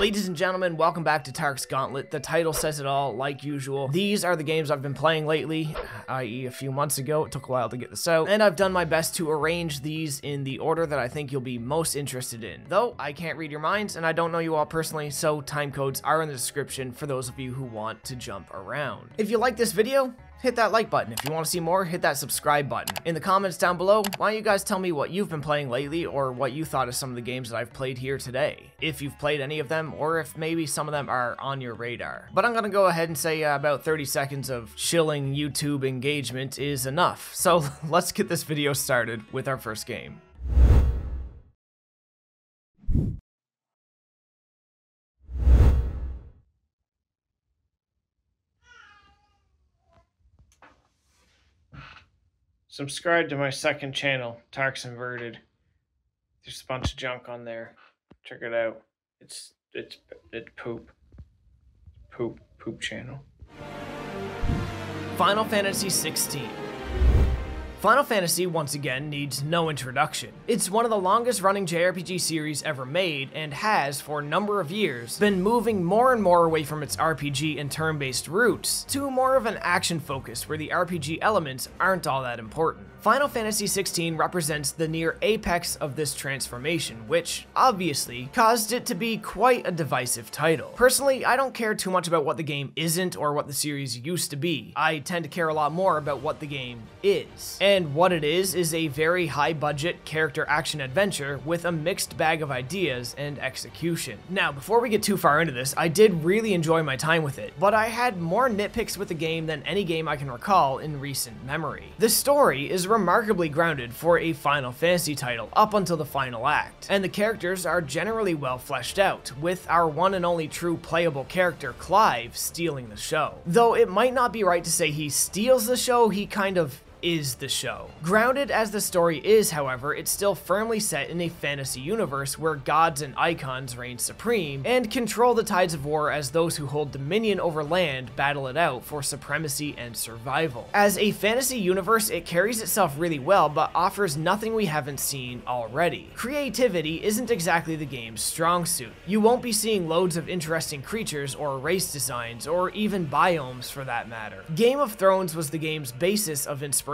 Ladies and gentlemen, welcome back to Tarks Gauntlet. The title says it all, like usual. These are the games I've been playing lately, i.e. a few months ago. It took a while to get this out, and I've done my best to arrange these in the order that I think you'll be most interested in. Though, I can't read your minds, and I don't know you all personally, so time codes are in the description for those of you who want to jump around. If you like this video, hit that like button. If you want to see more, hit that subscribe button. In the comments down below, why don't you guys tell me what you've been playing lately or what you thought of some of the games that I've played here today. If you've played any of them or if maybe some of them are on your radar. But I'm gonna go ahead and say about 30 seconds of chilling YouTube engagement is enough. So let's get this video started with our first game. Subscribe to my second channel, Tarks Inverted. There's a bunch of junk on there. Check it out. It's poop. Poop channel. Final Fantasy XVI. Final Fantasy, once again, needs no introduction. It's one of the longest running JRPG series ever made, and has, for a number of years, been moving more and more away from its RPG and turn-based roots, to more of an action focus where the RPG elements aren't all that important. Final Fantasy XVI represents the near apex of this transformation, which, obviously, caused it to be quite a divisive title. Personally, I don't care too much about what the game isn't or what the series used to be. I tend to care a lot more about what the game is. And what it is a very high-budget character action adventure with a mixed bag of ideas and execution. Now, before we get too far into this, I did really enjoy my time with it, but I had more nitpicks with the game than any game I can recall in recent memory. The story is remarkably grounded for a Final Fantasy title up until the final act, and the characters are generally well fleshed out, with our one and only true playable character, Clive, stealing the show. Though it might not be right to say he steals the show, he kind of is the show. Grounded as the story is, however, it's still firmly set in a fantasy universe where gods and icons reign supreme and control the tides of war as those who hold dominion over land battle it out for supremacy and survival. As a fantasy universe, it carries itself really well, but offers nothing we haven't seen already. Creativity isn't exactly the game's strong suit. You won't be seeing loads of interesting creatures or race designs, or even biomes for that matter. Game of Thrones was the game's basis of inspiration,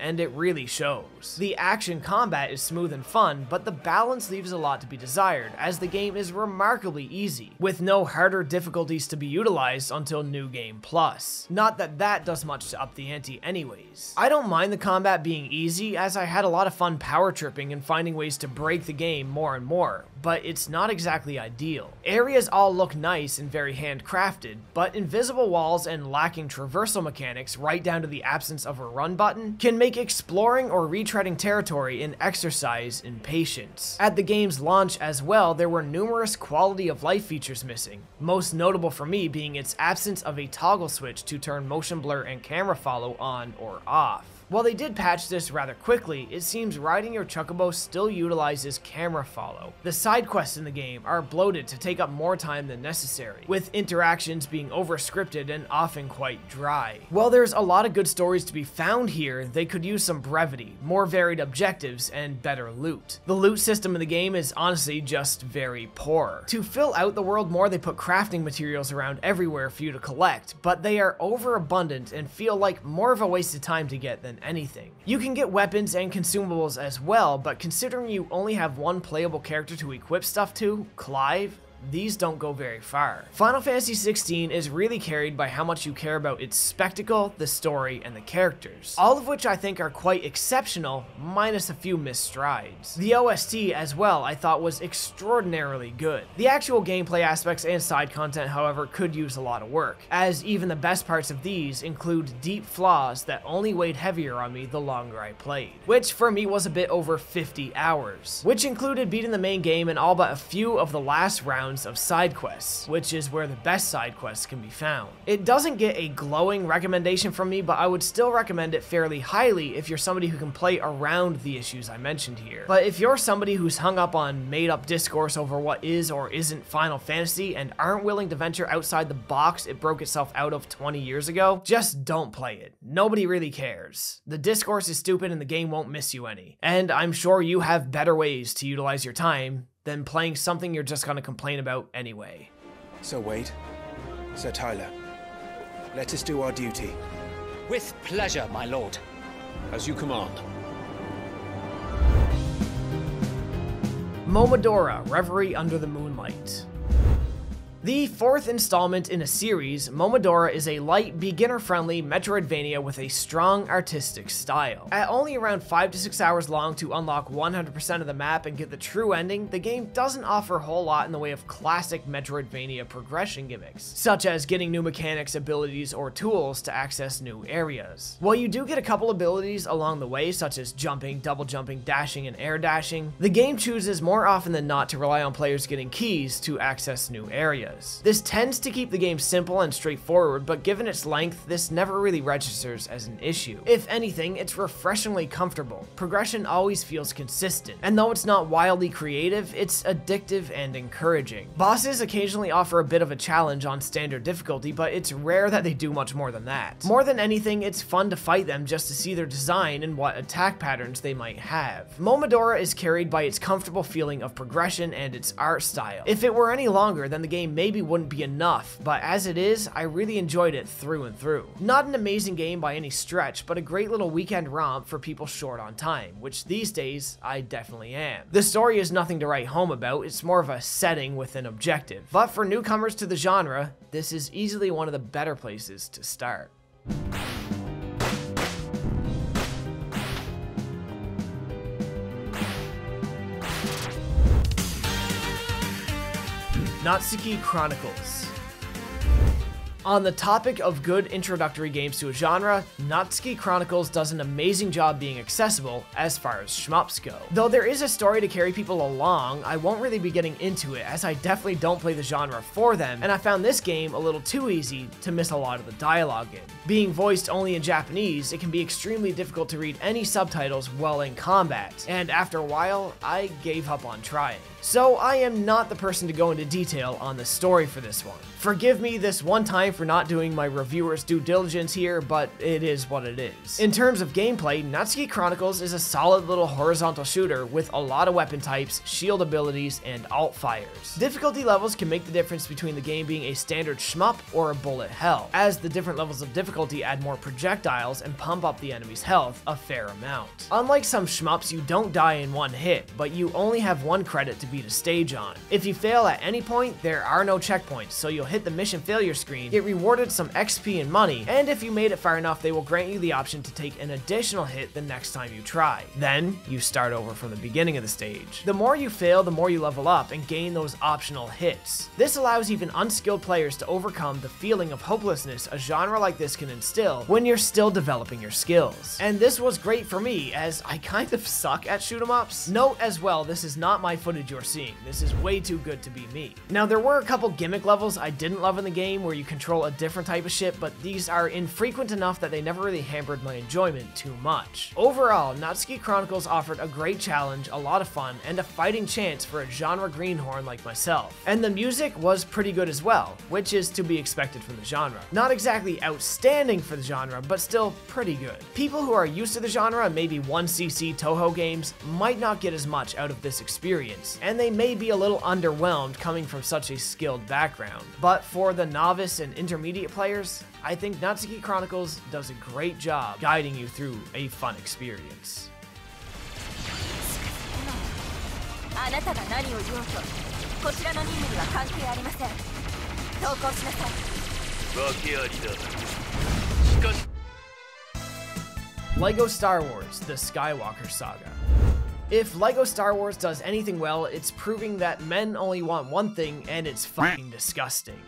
and it really shows. The action combat is smooth and fun, but the balance leaves a lot to be desired, as the game is remarkably easy, with no harder difficulties to be utilized until New Game Plus. Not that that does much to up the ante anyways. I don't mind the combat being easy, as I had a lot of fun power tripping and finding ways to break the game more and more, but it's not exactly ideal. Areas all look nice and very handcrafted, but invisible walls and lacking traversal mechanics right down to the absence of a run button can make exploring or retreading territory an exercise in patience. At the game's launch as well, there were numerous quality of life features missing, most notable for me being its absence of a toggle switch to turn motion blur and camera follow on or off. While they did patch this rather quickly, it seems riding your chocobo still utilizes camera follow. The side quests in the game are bloated to take up more time than necessary, with interactions being over-scripted and often quite dry. While there's a lot of good stories to be found here, they could use some brevity, more varied objectives, and better loot. The loot system in the game is honestly just very poor. To fill out the world more, they put crafting materials around everywhere for you to collect, but they are overabundant and feel like more of a waste of time to get than anything. You can get weapons and consumables as well, but considering you only have one playable character to equip stuff to, Clive, these don't go very far. Final Fantasy XVI is really carried by how much you care about its spectacle, the story, and the characters, all of which I think are quite exceptional, minus a few missed strides. The OST as well I thought was extraordinarily good. The actual gameplay aspects and side content, however, could use a lot of work, as even the best parts of these include deep flaws that only weighed heavier on me the longer I played, which for me was a bit over 50 hours, which included beating the main game and all but a few of the last rounds of side quests, which is where the best side quests can be found. It doesn't get a glowing recommendation from me, but I would still recommend it fairly highly if you're somebody who can play around the issues I mentioned here. But if you're somebody who's hung up on made-up discourse over what is or isn't Final Fantasy and aren't willing to venture outside the box it broke itself out of 20 years ago, just don't play it. Nobody really cares. The discourse is stupid and the game won't miss you any. And I'm sure you have better ways to utilize your time than playing something you're just gonna complain about anyway. So Wade, Sir Tyler, let us do our duty. With pleasure, my lord. As you command. Momodora, Reverie under the Moonlight. The fourth installment in a series, Momodora is a light, beginner-friendly Metroidvania with a strong artistic style. At only around 5 to 6 hours long to unlock 100% of the map and get the true ending, the game doesn't offer a whole lot in the way of classic Metroidvania progression gimmicks, such as getting new mechanics, abilities, or tools to access new areas. While you do get a couple abilities along the way, such as jumping, double jumping, dashing, and air dashing, the game chooses more often than not to rely on players getting keys to access new areas. This tends to keep the game simple and straightforward, but given its length, this never really registers as an issue. If anything, it's refreshingly comfortable. Progression always feels consistent, and though it's not wildly creative, it's addictive and encouraging. Bosses occasionally offer a bit of a challenge on standard difficulty, but it's rare that they do much more than that. More than anything, it's fun to fight them just to see their design and what attack patterns they might have. Momodora is carried by its comfortable feeling of progression and its art style. If it were any longer, then the game maybe wouldn't be enough, but as it is, I really enjoyed it through and through. Not an amazing game by any stretch, but a great little weekend romp for people short on time, which these days, I definitely am. The story is nothing to write home about, it's more of a setting with an objective. But for newcomers to the genre, this is easily one of the better places to start. Natsuki Chronicles. On the topic of good introductory games to a genre, Natsuki Chronicles does an amazing job being accessible as far as shmups go. Though there is a story to carry people along, I won't really be getting into it as I definitely don't play the genre for them, and I found this game a little too easy to miss a lot of the dialogue in. Being voiced only in Japanese, it can be extremely difficult to read any subtitles while in combat, and after a while, I gave up on trying. So I am not the person to go into detail on the story for this one. Forgive me this one time for not doing my reviewer's due diligence here, but it is what it is. In terms of gameplay, Natsuki Chronicles is a solid little horizontal shooter with a lot of weapon types, shield abilities, and alt fires. Difficulty levels can make the difference between the game being a standard shmup or a bullet hell, as the different levels of difficulty add more projectiles and pump up the enemy's health a fair amount. Unlike some shmups, you don't die in one hit, but you only have one credit to beat a stage on. If you fail at any point, there are no checkpoints, so you'll hit the mission failure screen, get rewarded some XP and money, and if you made it far enough, they will grant you the option to take an additional hit the next time you try. Then, you start over from the beginning of the stage. The more you fail, the more you level up and gain those optional hits. This allows even unskilled players to overcome the feeling of hopelessness a genre like this can instill when you're still developing your skills. And this was great for me, as I kind of suck at shoot-em-ups. Note as well, this is not my footage you're seeing. This is way too good to be me. Now, there were a couple gimmick levels I didn't love in the game where you control a different type of ship, but these are infrequent enough that they never really hampered my enjoyment too much. Overall, Natsuki Chronicles offered a great challenge, a lot of fun, and a fighting chance for a genre greenhorn like myself. And the music was pretty good as well, which is to be expected from the genre. Not exactly outstanding for the genre, but still pretty good. People who are used to the genre and maybe 1cc Toho games might not get as much out of this experience, and they may be a little underwhelmed coming from such a skilled background. But for the novice and intermediate players, I think Natsuki Chronicles does a great job guiding you through a fun experience. LEGO Star Wars: The Skywalker Saga. If LEGO Star Wars does anything well, it's proving that men only want one thing, and it's fucking disgusting.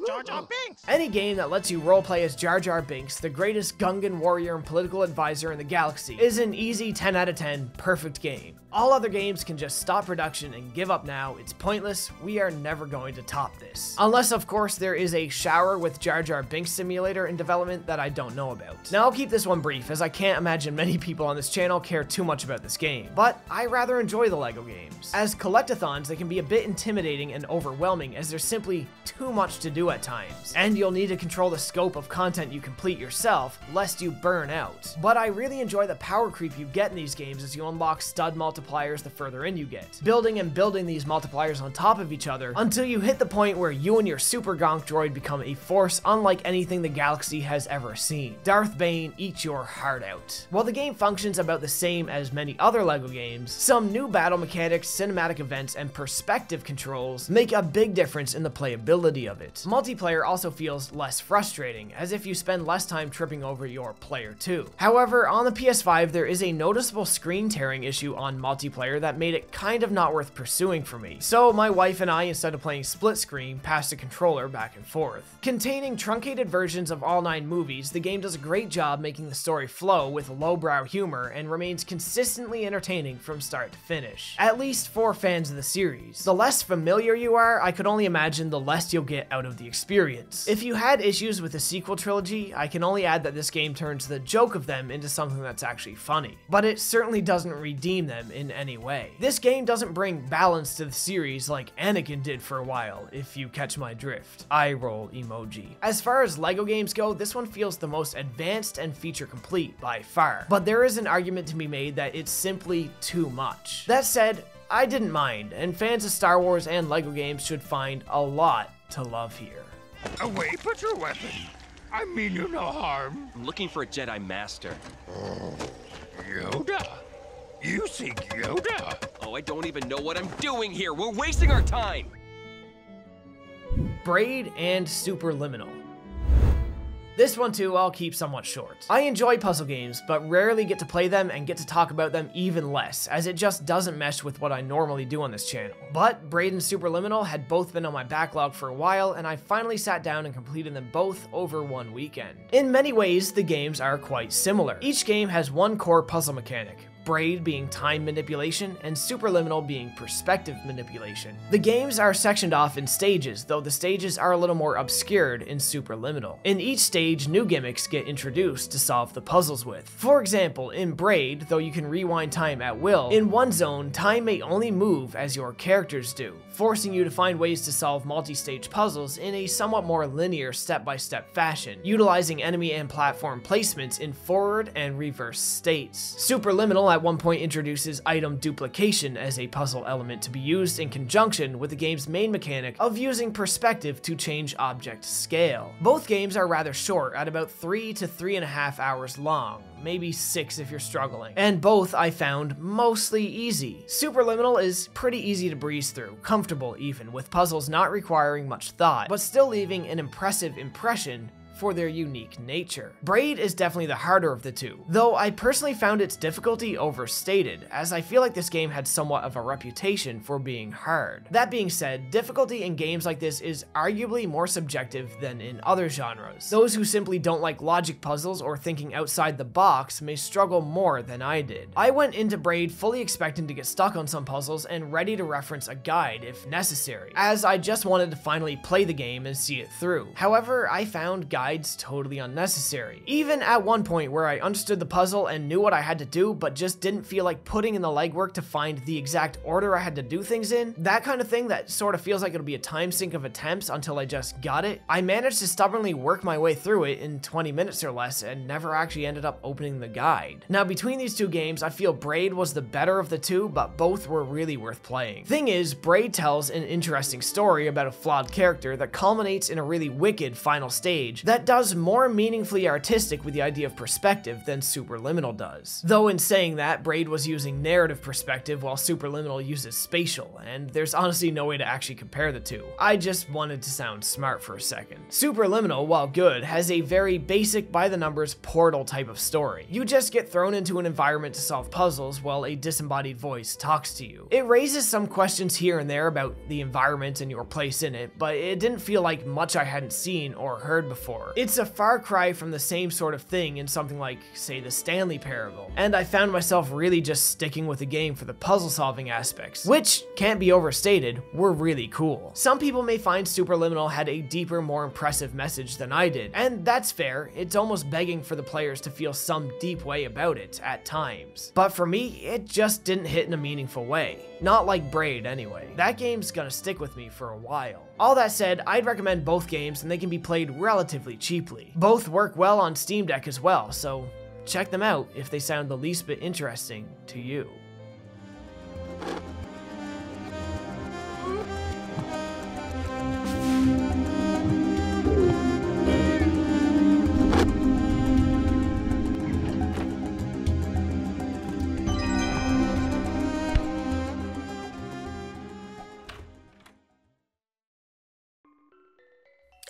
Jar Jar Binks! Any game that lets you roleplay as Jar Jar Binks, the greatest Gungan warrior and political advisor in the galaxy, is an easy 10 out of 10 perfect game. All other games can just stop production and give up now. It's pointless. We are never going to top this. Unless, of course, there is a shower with Jar Jar Binks simulator in development that I don't know about. Now, I'll keep this one brief, as I can't imagine many people on this channel care too much about this game, but I rather enjoy the LEGO games. As collectathons, they can be a bit intimidating and overwhelming, as there's simply too much to do do at times, and you'll need to control the scope of content you complete yourself, lest you burn out. But I really enjoy the power creep you get in these games as you unlock stud multipliers the further in you get, building and building these multipliers on top of each other until you hit the point where you and your super gonk droid become a force unlike anything the galaxy has ever seen. Darth Bane, eat your heart out. While the game functions about the same as many other LEGO games, some new battle mechanics, cinematic events, and perspective controls make a big difference in the playability of it. Multiplayer also feels less frustrating, as if you spend less time tripping over your player 2. However, on the PS5 there is a noticeable screen tearing issue on multiplayer that made it kind of not worth pursuing for me. So my wife and I, instead of playing split screen, passed a controller back and forth. Containing truncated versions of all 9 movies, the game does a great job making the story flow with lowbrow humor and remains consistently entertaining from start to finish, at least for fans of the series. The less familiar you are, I could only imagine the less you'll get out of the experience. If you had issues with the sequel trilogy, I can only add that this game turns the joke of them into something that's actually funny, but it certainly doesn't redeem them in any way. This game doesn't bring balance to the series like Anakin did for a while, if you catch my drift. Eye roll emoji. As far as LEGO games go, this one feels the most advanced and feature complete by far, but there is an argument to be made that it's simply too much. That said, I didn't mind, and fans of Star Wars and LEGO games should find a lot to love here. Away, put your weapon. I mean you no harm. I'm looking for a Jedi Master. Yoda? You seek Yoda? Oh, I don't even know what I'm doing here. We're wasting our time. Braid and Superliminal. This one too I'll keep somewhat short. I enjoy puzzle games, but rarely get to play them and get to talk about them even less, as it just doesn't mesh with what I normally do on this channel. But Braid and Superliminal had both been on my backlog for a while, and I finally sat down and completed them both over one weekend. In many ways, the games are quite similar. Each game has one core puzzle mechanic, Braid being time manipulation, and Superliminal being perspective manipulation. The games are sectioned off in stages, though the stages are a little more obscured in Superliminal. In each stage, new gimmicks get introduced to solve the puzzles with. For example, in Braid, though you can rewind time at will, in one zone, time may only move as your characters do, forcing you to find ways to solve multi-stage puzzles in a somewhat more linear step-by-step fashion, utilizing enemy and platform placements in forward and reverse states. Superliminal at one point introduces item duplication as a puzzle element to be used in conjunction with the game's main mechanic of using perspective to change object scale. Both games are rather short, at about 3 to 3.5 hours long, maybe 6 if you're struggling, and both I found mostly easy. Superliminal is pretty easy to breeze through, comfortable even, with puzzles not requiring much thought, but still leaving an impressive impression for their unique nature. Braid is definitely the harder of the two, though I personally found its difficulty overstated, as I feel like this game had somewhat of a reputation for being hard. That being said, difficulty in games like this is arguably more subjective than in other genres. Those who simply don't like logic puzzles or thinking outside the box may struggle more than I did. I went into Braid fully expecting to get stuck on some puzzles and ready to reference a guide if necessary, as I just wanted to finally play the game and see it through. However, I found guides totally unnecessary. Even at one point where I understood the puzzle and knew what I had to do, but just didn't feel like putting in the legwork to find the exact order I had to do things in, that kind of thing that sort of feels like it'll be a time sink of attempts until I just got it, I managed to stubbornly work my way through it in 20 minutes or less and never actually ended up opening the guide. Now, between these two games, I feel Braid was the better of the two, but both were really worth playing. Thing is, Braid tells an interesting story about a flawed character that culminates in a really wicked final stage that does more meaningfully artistic with the idea of perspective than Superliminal does. Though in saying that, Braid was using narrative perspective while Superliminal uses spatial, and there's honestly no way to actually compare the two. I just wanted to sound smart for a second. Superliminal, while good, has a very basic by-the-numbers Portal type of story. You just get thrown into an environment to solve puzzles while a disembodied voice talks to you. It raises some questions here and there about the environment and your place in it, but it didn't feel like much I hadn't seen or heard before. power. It's a far cry from the same sort of thing in something like, say, the Stanley Parable, and I found myself really just sticking with the game for the puzzle solving aspects, which, can't be overstated, were really cool. Some people may find Superliminal had a deeper, more impressive message than I did, and that's fair. It's almost begging for the players to feel some deep way about it at times. But for me, it just didn't hit in a meaningful way. Not like Braid anyway. That game's gonna stick with me for a while. All that said, I'd recommend both games and they can be played relatively cheaply. Both work well on Steam Deck as well, so check them out if they sound the least bit interesting to you.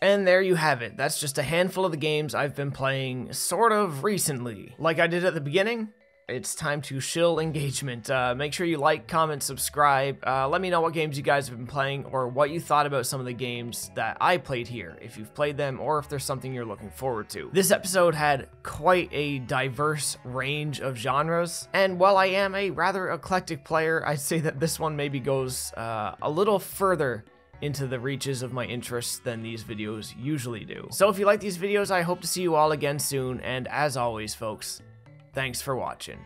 And there you have it. That's just a handful of the games I've been playing sort of recently. Like I did at the beginning, it's time to shill engagement. Make sure you like, comment, subscribe. Let me know what games you guys have been playing or what you thought about some of the games that I played here, if you've played them or if there's something you're looking forward to. This episode had quite a diverse range of genres, and while I am a rather eclectic player, I'd say that this one maybe goes a little further into the reaches of my interests than these videos usually do. So if you like these videos, I hope to see you all again soon, and as always, folks, thanks for watching.